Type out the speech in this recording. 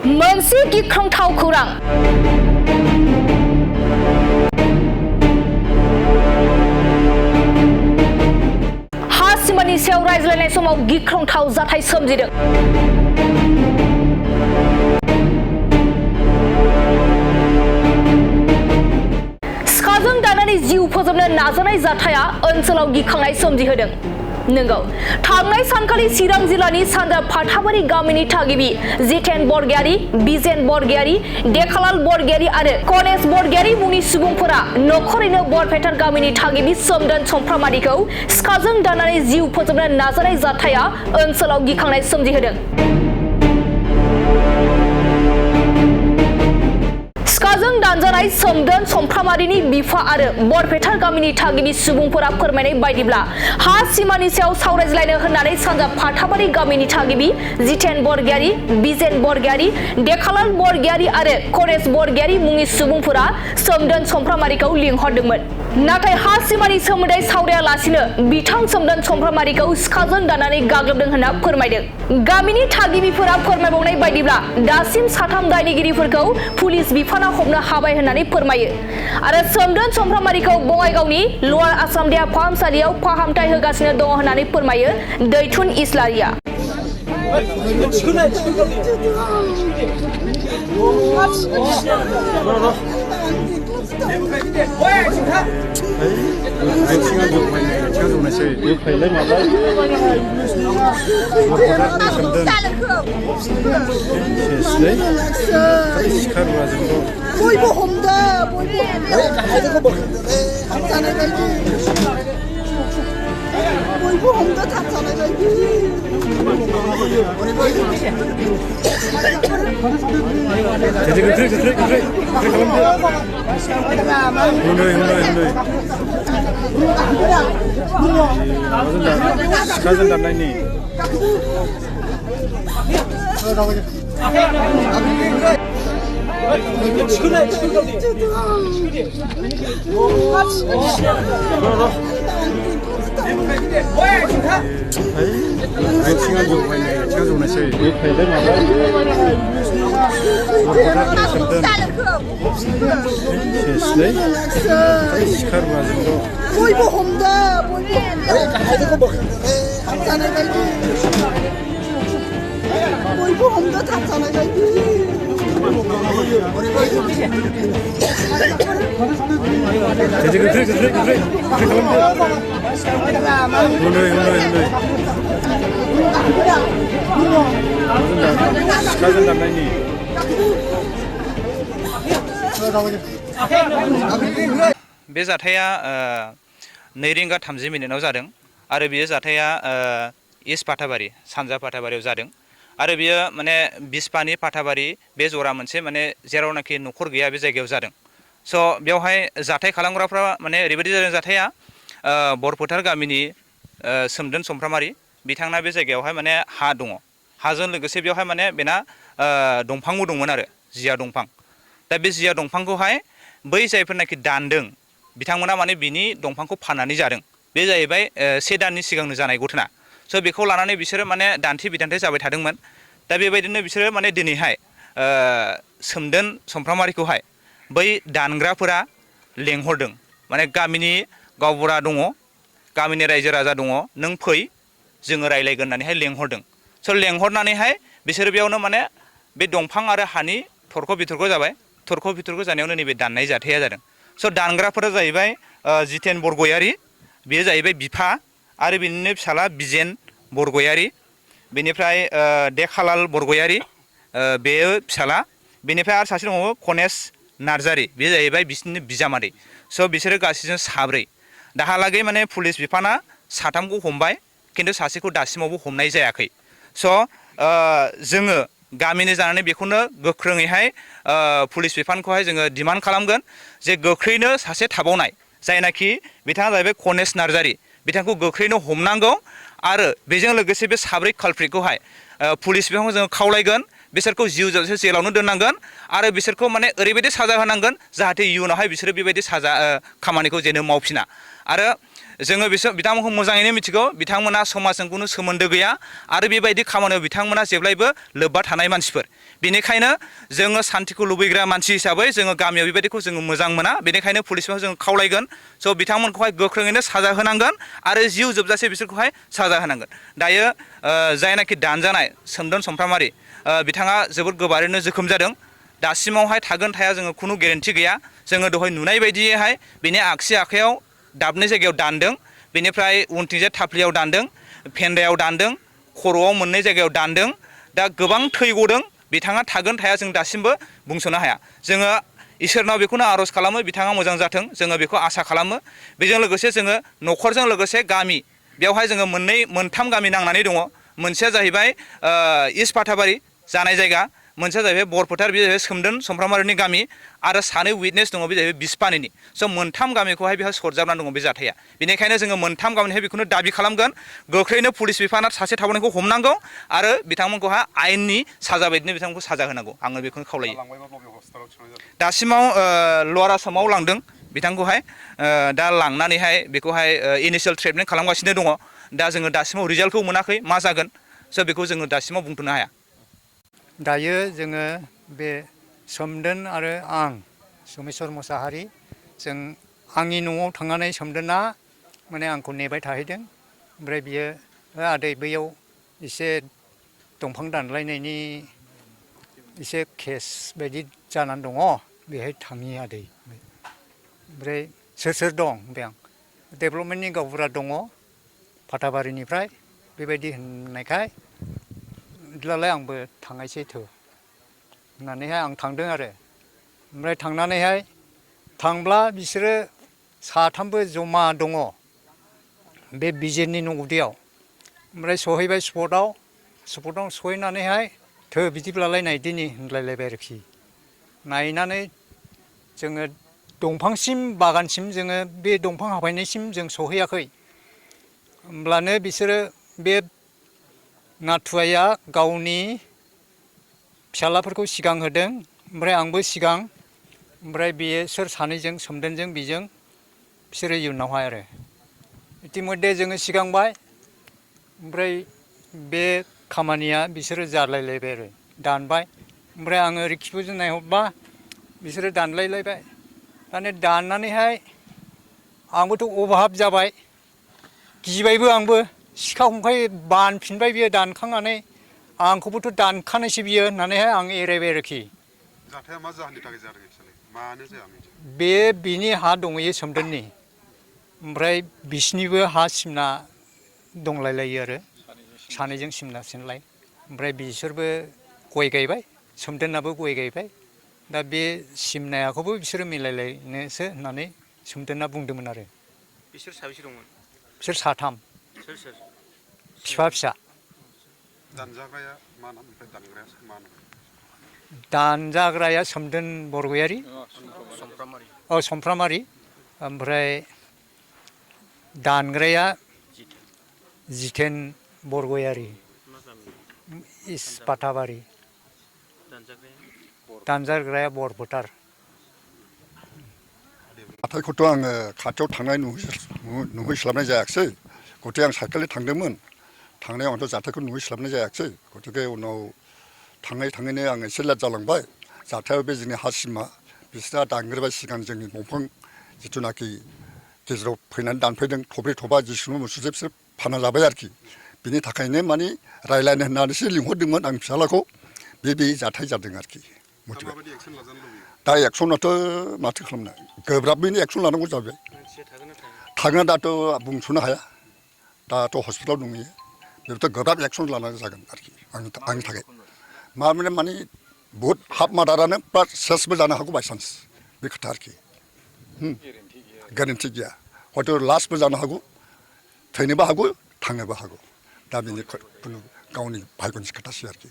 मोनसे गिख्रंथाव खौरां हा सिमानि सायाव रायज्लायनाय समाव गिख्रंथाव जाथाय सोमजिदों। सिखाजों दानानै जिउ फोजोबनो नाजानाय जाथाया ओनसोलाव गिखांनाय सोमजिहोदों। नंगौ, थांनाय सानखालि चिरां जिल्लानि सानजा फाथाबारि गामिनि थागिबि जितेन बरगयारी, बिजेन बरगयारी, देखालाल बरगयारी आरो गणेश बरगयारी मुंनि सुबुंफोरा नखरैनो बरपेटा गामिनि थागिबि सोमदोन समफ्रामारिखौ सिखाजों दानानै जिउ फोजोबनो नाजानाय जाथाया ओनसोलाव गिखांनाय सोमजिहोदों। सिखाजों दानजानाय सोमदोन समफ्रामारिनि बिफा आरो बरपेटा गामिनि थागिबि सुबुंफोरा फोरमायनाय बायदिब्ला हा सिमानि सायाव सावरायज्लायनो होननानै सानजा फाथाबारि गामिनि थागिबि जितेन बरगयारी, बिजेन बरगयारी, देखालाल बरगयारी आरो गणेश बरगयारी मुंनि सुबुंफोरा सोमदोन समफ्रामारिखौ लिंहरदोंमोन। नाथाय हा सिमानि सोमोन्दै सावरायालासिनो बिथां सोमदोन समफ्रामारिखौ सिखाजों दाननानै गाग्लोबदों होनना फोरमायदों। गामिनि थागिबिफोरा फोरमायबावनाय बायदिब्ला दासिम साथाम दायनिगिरिफोरखौ पुलिस बिफाना हमनो हाबाय होननानै फोरमायो आरो सोमदोन समफ्रामारिखौ बङाइगावनि लवार आसाम देहा फाहामसालियाव फाहामथाय होगासिनो दङ होननानै फोरमायो दैथुन इस्लारिया। बयबो हमदो बयबो हमदो थाबजानाय बायदि सिखाजों दाननायनि बयबो हमदो थाबजानाय बायदि बयबो हमदो थाबजानाय बायदि सिखाजों दाननायनि बे जाथाया 2:30 जादों आरो बेयो जाथाया इस्ट फाथाबारि सानजा फाथाबारियाव जादों आरो बियो माने बिस्पानि फाथाबारि बे जरा मोनसे माने जेरावनाखि न'खर गैया बे जायगायाव जादों। स' बेवहाय जाथाय खालामग्राफ्रा माने ओरैबायदि जादों जाथाया बरपेटा गामिनि सोमदोन समफ्रामारि बिथांना बे जायगायावहाय माने हा दङ। हाजों लोगोसे बेवहाय माने बेना दंफांबो दंमोन आरो जिया दंफां। दा बे जिया दंफांखौहाय बै जायफोरनाखि दानदों बिथांमोना माने बिनि दंफांखौ फाननानै जादों। बे जाहैबाय 1 दाननि सिगांनो जानाय घटना। स' बेखौ लानानै बिसोरो माने दान्थे बिदान्थे जाबाय थादोंमोन। दा बेबायदिनो बिसोरो माने दिनैहाय सोमदोन समफ्रामारिखौहाय बै दानग्राफोरा लेंहरदों। माने गामिनि गावबुरा दङ, गामिनि रायजो राजा दङ, नों फै जोङो रायलायगोन होननानैहाय लेंहरदों। स' लेंहरनानैहाय बिसोरो बेयावनो माने बे दंफां आरो हानि थरख' बिथरख' जाबाय। थरख' बिथरख' जानायावनो नैबे दाननाय जाथाया जादों। स' दानग्राफोरा जाहैबाय जितेन बरगयारी, बेयो जाहैबाय बिफा आरो बिनिनो फिसाला बिजेन बरगयारी, बेनिफ्राय देखालाल बरगयारी बेयो फिसाला, बेनिफ्राय आरो सासे दङ गणेश नार्जारी, बे जाहैबाय बिसोरनि बिजामादै। स' बिसोरो गासैजों 4। दाहालागै माने पुलिस बिफाना 3खौ हमबाय, खिन्थु सासेखौ दासिमावबो हमनाय जायाखै। स' जोङो गामिनि जानानै बेखौनो गोख्रोङैहाय पुलिस बिफानखौहाय जोङो डिमान्ड खालामगोन जे गोख्रैनो सासे थाबावनाय जायनाखि बिथाङा जाहैबाय गणेश नार्जारी, बिथांखौ गोख्रैनो हमनांगौ आरो बेजों लोगोसे बे 4 कालप्रिटखौहाय पुलिस बिफानखौ जोङो खावलायगोन बिसोरखौ जिउ जोबजासे जेलावनो दोननांगोन आरो बिसोरखौ माने ओरैबायदि साजा होनांगोन जाहाथे इयुनावहाय बिसोरो बेबायदि साजा खामानिखौ जेनो मावफिना आरो जोङो बिथांमोनखौ मोजाङैनो मिथिगौ बिथांमोना समाजजों खुनु सोमोन्दो गैया आरो बेबायदि खामानियाव बिथांमोना जेब्लायबो लोब्बा थानाय मानसिफोर बेनिखायनो जोङो सान्तिखौ लुबैग्रा मानसि हिसाबै जोङो गामियाव बेबायदिखौ जोङो मोजां मोना बेनिखायनो पुलिसखौ जोङो खावलायगोन स' बिथांमोनखौहाय गोख्रोङैनो साजा होनांगोन आरो जिउ जोबजासे बिसोरखौहाय साजा होनांगोन दायो जायनाखि दानजानाय सोमदोन समफ्रामारि बिथाङा जोबोद गोबारैनो जोखोम जादों दासिमावहाय थागोन थाया जोङो खुनु गेरेन्थि गैया जोङो दहाय नुनाय बायदियैहाय बिनि आगसि आखायाव दाबनै जायगायाव दानदों बेनिफ्राय उनथिंजाय थाफ्लियाव दानदों फेन्दायाव दानदों खर'आव मोननै जायगायाव दानदों दा गोबां थै गदों बिथाङा थागोन थाया जों दासिमबो बुंस'नो हाया जोङो इसोरनाव बेखौनो आर'ज खालामो बिथाङा मोजां जाथों जोङो बेखौ आसा खालामो बेजों लोगोसे जोङो न'खरजों लोगोसे गामि बेवहाय जोङो मोनथाम गामि नांनानै दङ मोनसेया जाहैबाय इस्ट फाथाबारि जानाय जायगा मोनसेया जाहैबाय बरफोथार बे जाहैबाय सोमदोन समफ्रामारिनि गामि आरो सानै उइटनेस दङ बे जाहैबाय बिसपानिनि स' मोनथाम गामिखौहाय बेहा सरजाबनानै दङ बे जाथाया बेनिखायनो जोङो मोनथाम गामिनिहाय बेखौनो दाबि खालामगोन गोख्रैनो पुलिस बिफाना सासे थाबोनायखौ हमनांगौ आरो बिथांमोनखौहाय आयेननि साजा बायदिनो बिथांमोनखौ साजा होनांगौ आङो बेखौनो खावलायो दासिमाव लवार आसामाव लांदों बिथांखौहाय दा लांनानैहाय बेखौहाय इनिशियेल ट्रिटमेन्ट खालामगासिनो दङ दा जोङो दासिमाव रिजाल्टखौ मोनाखै मा जागोन स' बेखौ जोङो दासिमाव बुंथ'नो हाया दायो जोङो बे सोमदोन आरो आं सोमेस्वर मोसाहारि जों आंनि न'आव थांनानै सोमदोना माने आंखौ नेबाय थाहैदों ओमफ्राय बियो आदै बैयाव एसे दंफां दानलायनायनि एसे केस बायदि जानानै दङ बेहाय थाङि आदै ओमफ्राय सोर दं होनबाय आं डेभेलपमेन्टनि गावबुरा दङ फाथाबारिनिफ्राय बेबायदि होननायखाय बिदिब्लालाय आंबो थांनायसै थौ होननानैहाय आं थांदों आरो ओमफ्राय थांनानैहाय थांब्ला बिसोरो साथामबो जमा दङ बे बिजेननि न' गुदियाव ओमफ्राय सहैबाय स्पटआव सहैनानैहाय थौ बिदिब्लालाय नायदिनि होनलायलायबाय आरोखि नायनानै जोङो दंफांसिम बागानसिम जोङो बे दंफां हाफायनायसिम जों सहैयाखै होमब्लानो बिसोरो बे नाथुवाया गावनि फिसालाफोरखौ सिगां होदों ओमफ्राय आंबो सिगां ओमफ्राय बिसोर सानैजों सोमदोनजों बिजों बिसोरो इयुनावहाय आरो इतिमध्य जोङो सिगांबाय ओमफ्राय बे खामानिया बिसोरो जालायलायबाय आरो दानबाय ओमफ्राय आङो ओरै खिबुजों नायहरबा बिसोरो दानलायलायबाय दाने दाननानैहाय आंबोथ' अभाब जाबाय गिबायबो आंबो सिखा हमखाय बानफिनबाय बियो दानखांनानै आंखौबोथ' दानखानायसो बियो होननानैहाय आं एरायबाय आरोखि जाथाया मा जाहोननि थाखाय जादों एक्सुवेलि मानो जाया बे बिनि हा दंहैयो सोमदोननि ओमफ्राय बिसिनिबो हा सिमना दंलायलायो आरो सानैजों सिमना सिनलाय ओमफ्राय बिसोरबो गय गायबाय सोमदोनाबो गय गायबाय दा बे सिमनायाखौबो बिसोरो मिलायलायनोसो होननानै सोमदोना बुंदोंमोन आरो बिसोर साबेसे दंमोन बिसोर साथाम सोर फिसा फिसा दानजाग्राया मा नाम ओमफ्राय दानग्राया मा नाम दानजाग्राया सोमदोन बरगयारि समफ्रामारि ओमफ्राय दानग्राया जितेन बरगयारि इस्ट फाथाबारि दानजाग्राया बरफोथार जाथायखौथ' आङो खाथियाव थांनाय नुहैस्लाबनाय जायाखिसै गथिखे आं साइकेलजों थांदोंमोन थांनायाव आंथ' जाथायखौ नुहैस्लाबनाय जायाखिसै गथिखे उनाव थाङैनो आं एसे लेट जालांबाय जाथायाव बे जोंनि हा सिमा बिस्रा दानग्रोबाय सिगां जोंनि दंफां जिथुनाखि गेजेराव फैनानै दानफैदों थब्रै थबा जिसुनु मुसुजों बिसोर फाना जाबाय आरोखि बिनि थाखायनो माने रायज्लायनो होननानैसो लिंहरदोंमोन आं फिसालाखौ बे जाथाय जादों आरोखि दा एक्सनाथ' माथो खालामनो गोब्राबैनो एक्सन लानांगौ जाबाय थागोन दाथ' बुंस'नो हाया दाथ' हस्पिटालाव दंहैयो बेथ' गोब्राब एक्सन लानांगौ जागोन आरोखि आंनि थाखाय माने बुहुद हाफ मार्डारानो प्लास सेसबो जानो हागौ बायसान्स बे खोथा आरोखि गेरेन्टि गैया हयथ' लास्टबो जानो हागौ थैनोबो हागौ थांनोबो हागौ दा बेनि खुनु गावनि भाग्यनि खोथासै आरोखि